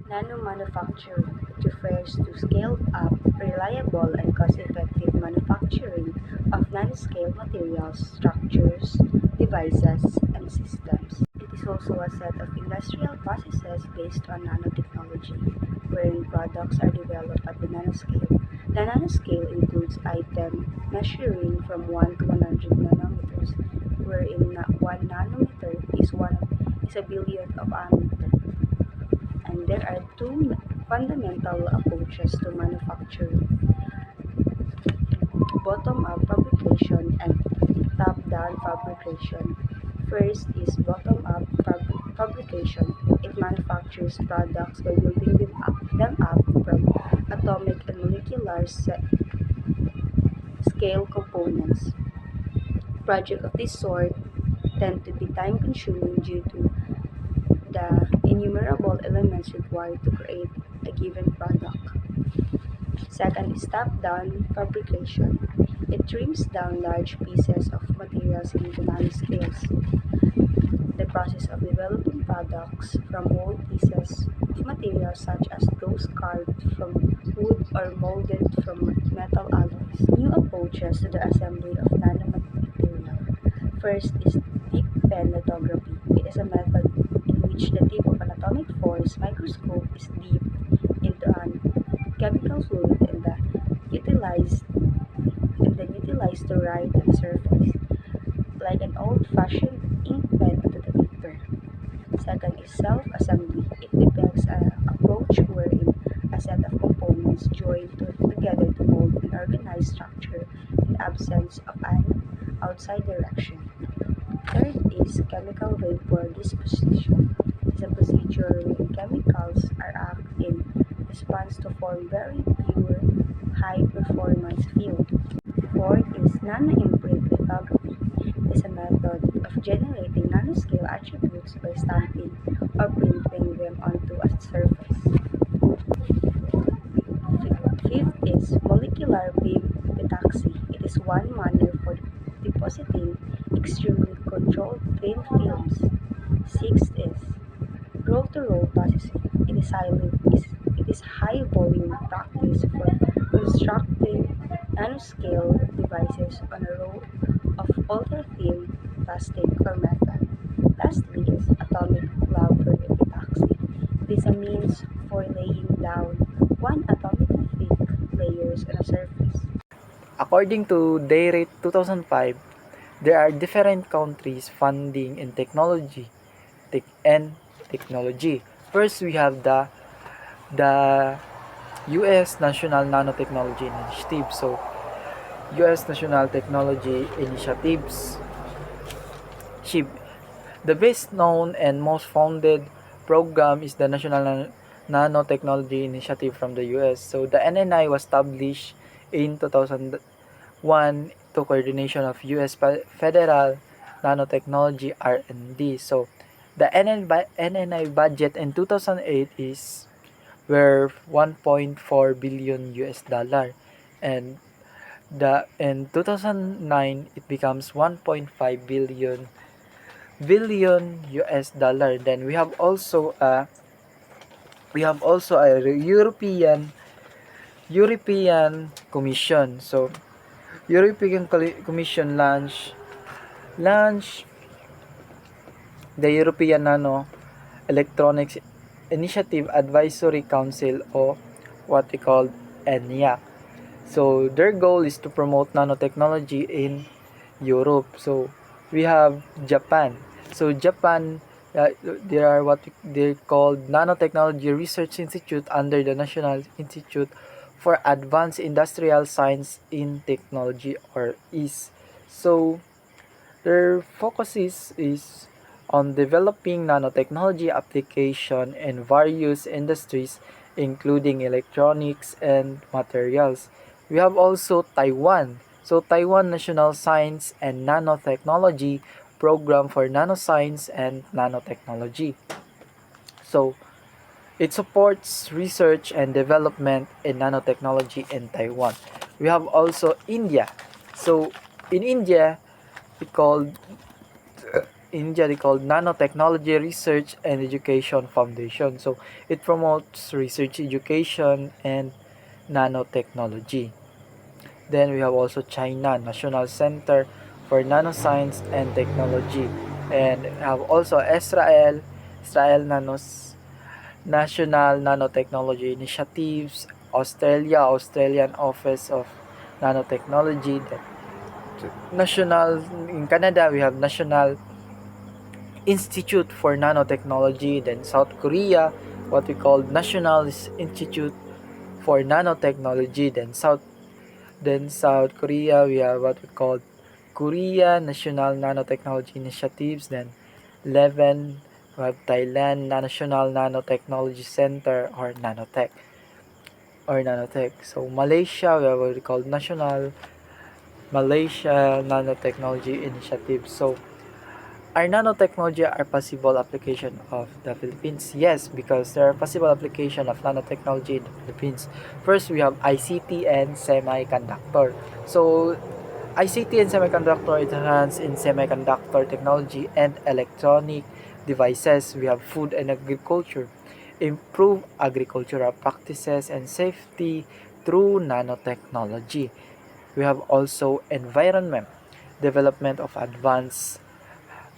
Nanomanufacturing refers to scaled-up, reliable, and cost-effective manufacturing of nanoscale materials, structures, devices, and systems. It is also a set of industrial processes based on nanotechnology, wherein products are developed at the nanoscale. The nanoscale includes items measuring from 1 to 100 nanometers, wherein 1 nanometer is a billionth of a meter. And there are two fundamental approaches to manufacturing: bottom-up fabrication and top-down fabrication. First is bottom-up fabrication. It manufactures products by building them up from atomic and molecular scale components. Projects of this sort tend to be time-consuming due to the innumerable elements required to create a given product. Second is top-down fabrication. It trims down large pieces of materials into nanoscales. The process of developing products from whole pieces of material, such as those carved from wood or molded from metal alloys. New approaches to the assembly of nanomaterial. First is deep pen lithography. It is a method in which the tip of an atomic force microscope is dipped into a chemical fluid and then utilized to write on the surface, like an old-fashioned ink pen onto the paper. Second is self-assembly. It depicts an approach wherein a set of components join together to mold an organized structure in absence of an outside direction. Third is chemical vapor disposition. It is a procedure wherein chemicals are acted in response to form very pure, high-performance film. Fourth is nanoimprint lithography. It is a method of generating nanoscale attributes by stamping or printing them onto a surface. Fifth is molecular beam epitaxy. It is one manner for depositing extremely controlled thin films. Sixth is roll-to-roll processing. It is high volume practice for constructing nanoscale devices on a roll of ultra-thin plastic or metal. Lastly is atomic laser epitaxy. It is a means for laying down one atomically thick layers on a surface. According to DARET 2005, there are different countries funding in and technology. First, we have the US National Nanotechnology Initiative. So, US National Technology Initiatives, SHIB. The best known and most founded program is the National Nanotechnology Initiative from the US. So, the NNI was established in 2001 to coordination of US Federal Nanotechnology R&D. So, the NNI budget in 2008 is worth 1.4 billion US dollar, and in 2009 it becomes 1.5 billion US dollar. Then we have also a European Commission. So European Commission launch the European Nano Electronics Initiative Advisory Council, or what we call ENIAC. So their goal is to promote nanotechnology in Europe. So we have Japan. So Japan, there are what they call Nanotechnology Research Institute under the National Institute for Advanced Industrial Science in Technology, or IS. So their focus is on developing nanotechnology application in various industries, including electronics and materials. We have also Taiwan. So Taiwan National Science and Nanotechnology Program for Nanoscience and Nanotechnology. So it supports research and development in nanotechnology in Taiwan. We have also India. So in India, we call India they called Nanotechnology Research and Education Foundation. So it promotes research education and nanotechnology. Then we have also China, National Center for Nanoscience and Technology. And we have also Israel National Nanotechnology Initiatives, Australian Office of Nanotechnology. Then National in Canada, we have National Institute for Nanotechnology. Then South Korea, what we call National Institute for Nanotechnology. Then South Korea, we have what we call Korea National Nanotechnology Initiatives. Then 11, we have Thailand National Nanotechnology Center or Nanotech. So Malaysia, we have what we call National Malaysia Nanotechnology Initiative. So are nanotechnology are possible application of the Philippines? Yes, because there are possible application of nanotechnology in the Philippines. First, we have ICT and semiconductor. So ICT and semiconductor enhance in semiconductor technology and electronic devices. We have food and agriculture. Improve agricultural practices and safety through nanotechnology. We have also environment, development of advanced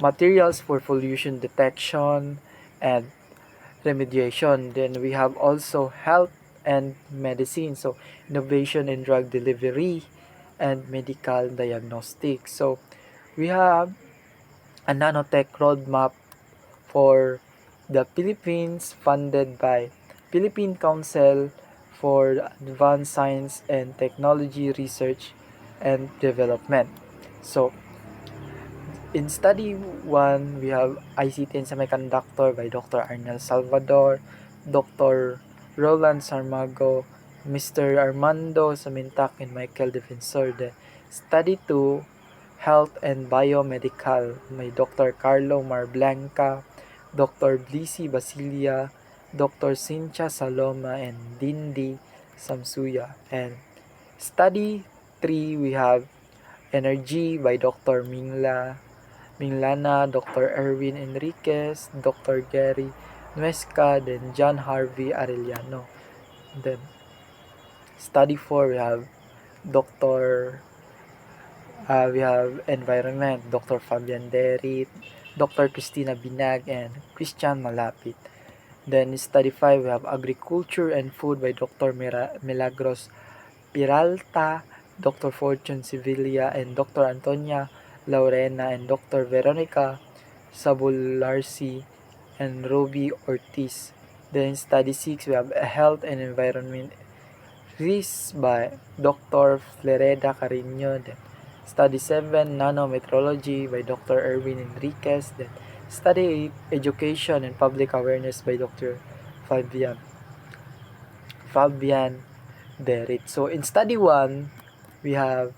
materials for pollution detection and remediation. Then we have also health and medicine. So innovation in drug delivery and medical diagnostics. So we have a nanotech roadmap for the Philippines funded by Philippine Council for Advanced Science and Technology Research and Development. So in study 1, we have ICT and Semiconductor by Dr. Arnel Salvador, Dr. Roland Sarmago, Mr. Armando Samintak, and Michael Defensor. Then study 2, Health and Biomedical by Dr. Carlo Marblanca, Dr. Blisi Basilia, Dr. Cynthia Saloma, and Dindi Samsuya. And study 3, we have Energy by Dr. Minglana, Dr. Erwin Enriquez, Dr. Gary Nuesca, then John Harvey Arellano. Then study 4, Dr. we have Environment, Dr. Fabian Derit, Dr. Christina Binag, and Christian Malapit. Then study 5, we have Agriculture and Food by Dr. Milagros Peralta, Dr. Fortune Sevilla, and Dr. Antonia Laurena, and Dr. Veronica Sabularsi, and Ruby Ortiz. Then study 6, we have Health and Environment Risk by Dr. Flereda Carino. Then study 7, Nanometrology by Dr. Erwin Enriquez. Then study 8, Education and Public Awareness by Dr. Fabian Derit. So in study 1, we have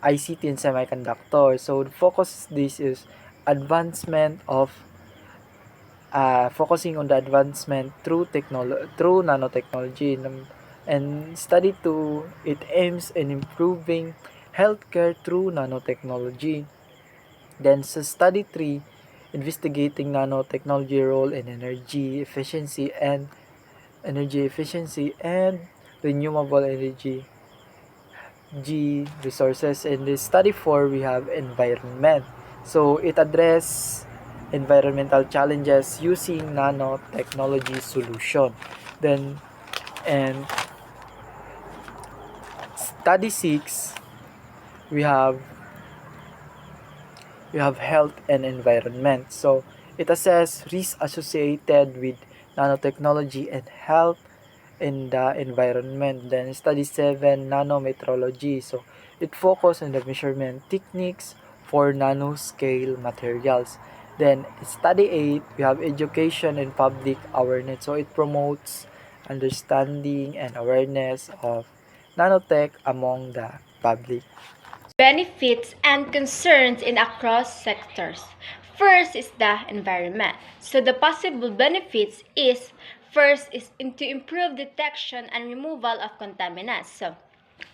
ICT and semiconductor. So the focus this is advancement of focusing on the advancement through nanotechnology. And study 2, it aims in improving healthcare through nanotechnology. Then sa study 3, investigating nanotechnology role in energy efficiency and renewable energy resources. In the study 4, we have environment. So it address environmental challenges using nanotechnology solution. Then and study 6, we have health and environment. So it assess risks associated with nanotechnology and health in the environment. Then study 7, nanometrology. So it focus on the measurement techniques for nanoscale materials. Then study 8, we have education and public awareness. So it promotes understanding and awareness of nanotech among the public. Benefits and concerns in across sectors. First is the environment. So the possible benefits is first is to improve detection and removal of contaminants. So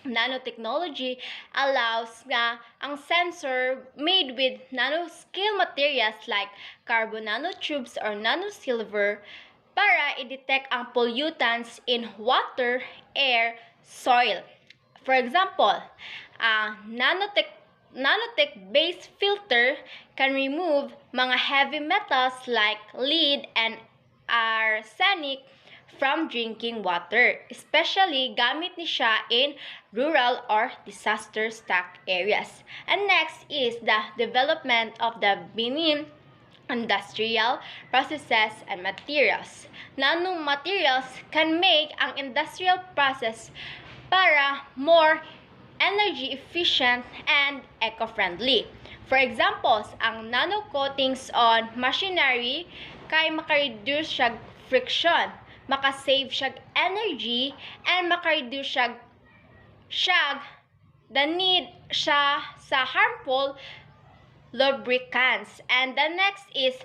Nanotechnology allows nga ang sensor made with nanoscale materials like carbon nanotubes or nanosilver para i-detect ang pollutants in water, air, soil. For example, nanotech-based filter can remove mga heavy metals like lead and arsenic from drinking water, especially gamit ni siya in rural or disaster-struck areas. And next is the development of the benin industrial processes and materials. Nanomaterials can make ang industrial process para more energy efficient and eco-friendly. For examples, ang nano coatings on machinery kay maka-reduce siya friction, maka-save siya energy, and maka-reduce siya the need siya sa harmful lubricants. And the next is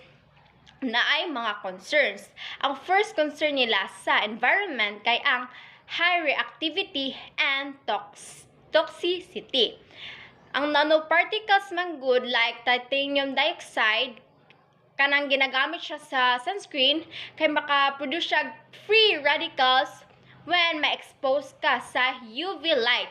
na ay mga concerns. Ang first concern nila sa environment kay ang high reactivity and toxicity. Ang nanoparticles man good like titanium dioxide, kanang ginagamit siya sa sunscreen, kay makaproduce siya free radicals when ma-expose ka sa UV light.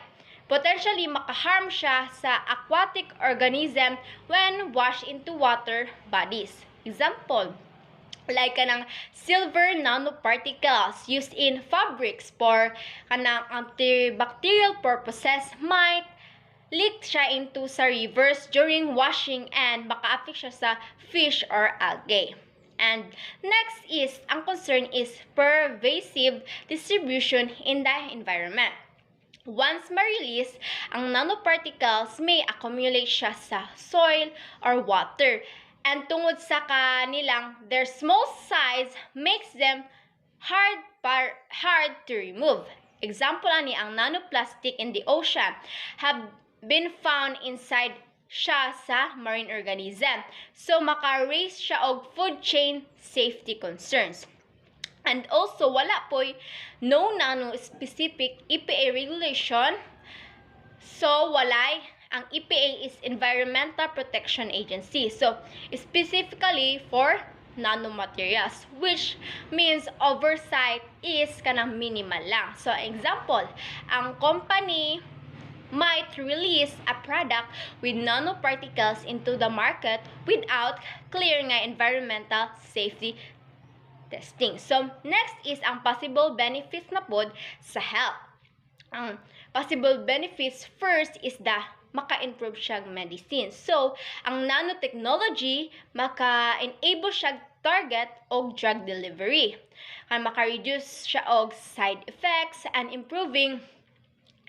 Potentially makaharm siya sa aquatic organism when washed into water bodies. Example, like kanang silver nanoparticles used in fabrics for kanang antibacterial purposes might leak siya into sa rivers during washing and maka-affect siya sa fish or algae. And next is, ang concern is pervasive distribution in the environment. Once ma-release, ang nanoparticles may accumulate siya sa soil or water. And tungod sa kanilang, their small size makes them hard to remove. Example ani ang nanoplastic in the ocean have been found inside siya sa marine organism. So, maka-raise siya og food chain safety concerns. And also, wala po'y no nano-specific EPA regulation. So, walay. Ang EPA is Environmental Protection Agency. So, specifically for nanomaterials, which means oversight is kanang minimal lang. So, example, ang company might release a product with nanoparticles into the market without clear nga environmental safety testing. So, next is ang possible benefits na pod sa health. Ang possible benefits first is the maka-improve siya medicine. So, ang nanotechnology maka-enable siya target og drug delivery. Kan maka-reduce siya og side effects and improving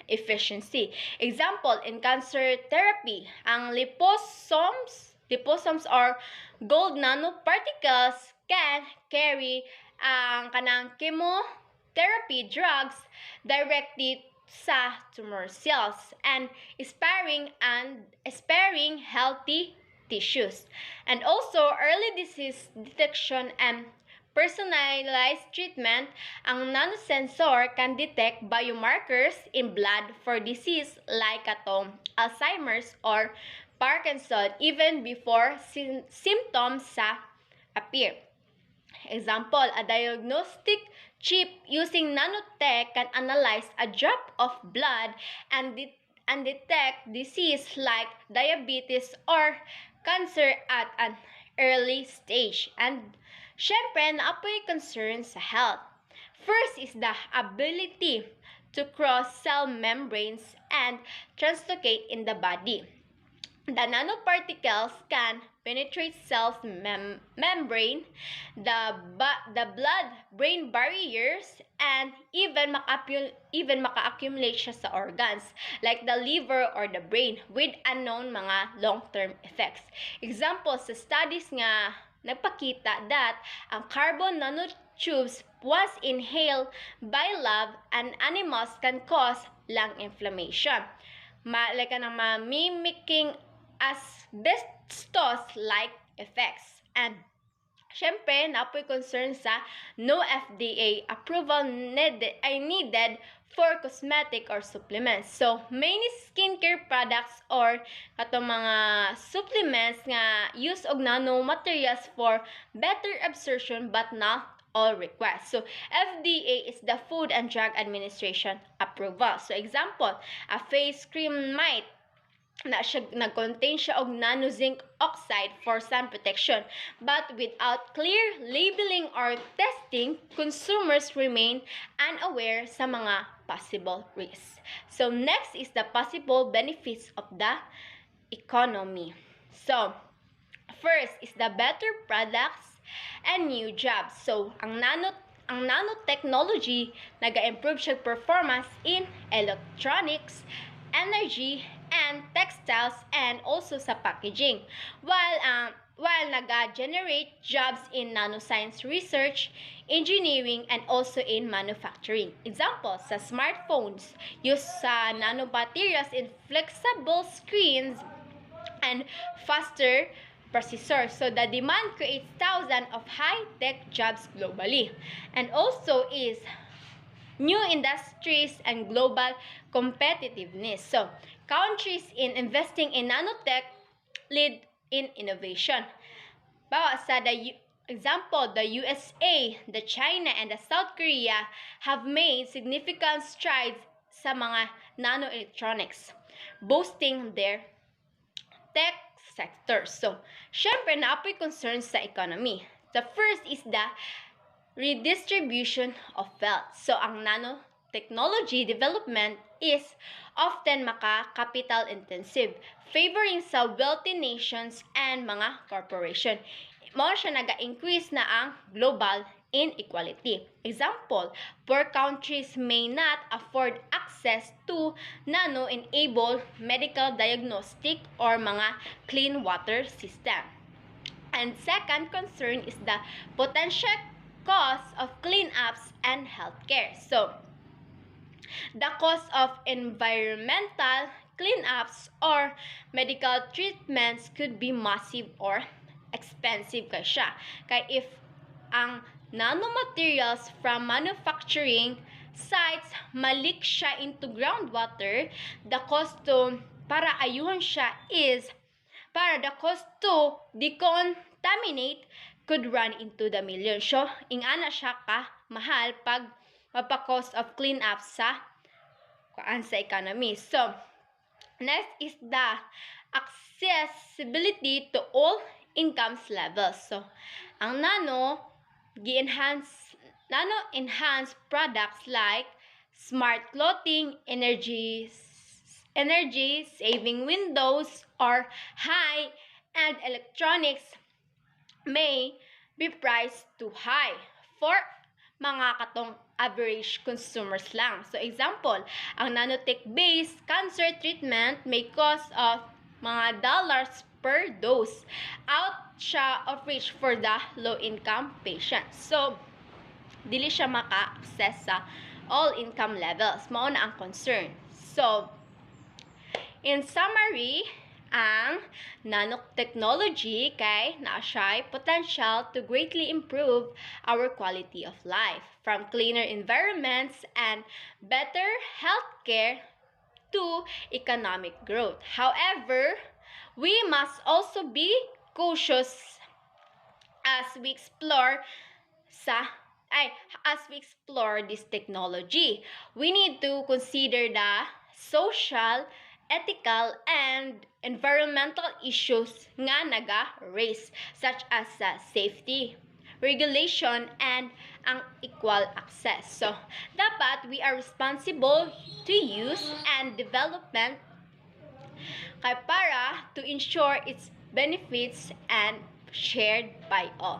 efficiency. Example, in cancer therapy, ang liposomes or gold nanoparticles can carry ang kanang chemotherapy drugs directly sa tumor cells and sparing healthy tissues. And also, early disease detection and personalized treatment, ang nanosensor can detect biomarkers in blood for disease like atong Alzheimer's or Parkinson even before symptoms appear. Example, a diagnostic chip using nanotech can analyze a drop of blood and detect disease like diabetes or cancer at an early stage. And syempre, naapoy concern sa health. First is the ability to cross cell membranes and translocate in the body. The nanoparticles can penetrate cells membrane, the blood-brain barriers, and even maka-accumulate siya sa organs like the liver or the brain with unknown mga long-term effects. Example sa studies nga nagpakita that ang carbon nanotubes once inhaled by lab and animals can cause lung inflammation. Like mimicking asbestos-like effects. And syempre, napoy concern sa no FDA approval needed for cosmetic or supplements. So, many skincare products or katong mga supplements nga use og nanomaterials for better absorption but not all requests. So, FDA is the Food and Drug Administration approval. So, example, a face cream might nag-contain siya og nano zinc oxide for sun protection. But without clear labeling or testing, consumers remain unaware sa mga possible risks. So next is the possible benefits of the economy. So first is the better products and new jobs. So ang nanotechnology naga-improve siya performance in electronics, energy, and textiles, and also sa packaging. While naga-generate jobs in nanoscience research, engineering, and also in manufacturing. Example, sa smartphones, use sa nanomaterials in flexible screens and faster processors. So the demand creates thousands of high-tech jobs globally. And also is new industries and global competitiveness. So, countries in investing in nanotech lead in innovation. Bawa sa example, the USA, the China, and the South Korea have made significant strides sa mga nanoelectronics, boosting their tech sector. So, syempre, naapoy concerns sa economy. The first is the redistribution of wealth. So, ang nanotechnology development is often capital intensive, favoring sa wealthy nations and mga corporation. More siya naga-increase na ang global inequality. Example, poor countries may not afford access to nano-enabled medical diagnostic or mga clean water system. And second concern is the potential cost of cleanups and healthcare. So, the cost of environmental cleanups or medical treatments could be massive or expensive kay siya. Kaya if ang nanomaterials from manufacturing sites malik siya into groundwater, the cost to para ayuhan siya is the cost to decontaminate could run into the millions. So, ingana siya ka mahal pag mapa-cost of cleanup sa economy. So, next is the accessibility to all incomes levels. So, ang nano-enhanced products like smart clothing, energy-saving windows, or high-end electronics may be priced too high for mga katong average consumers lang. So, example, ang nanotech-based cancer treatment may cost of mga dollars per dose, out siya of reach for the low-income patients. So, dili siya maka-access sa all-income levels. Mao na ang concern. So, in summary, ang nanotechnology kay naa siya potential to greatly improve our quality of life, from cleaner environments and better healthcare to economic growth. However, we must also be cautious as we explore this technology. We need to consider the social, ethical, and environmental issues nga naga-raise, such as safety, regulation, and ang equal access. So, dapat we are responsible to use and development para to ensure its benefits and shared by all.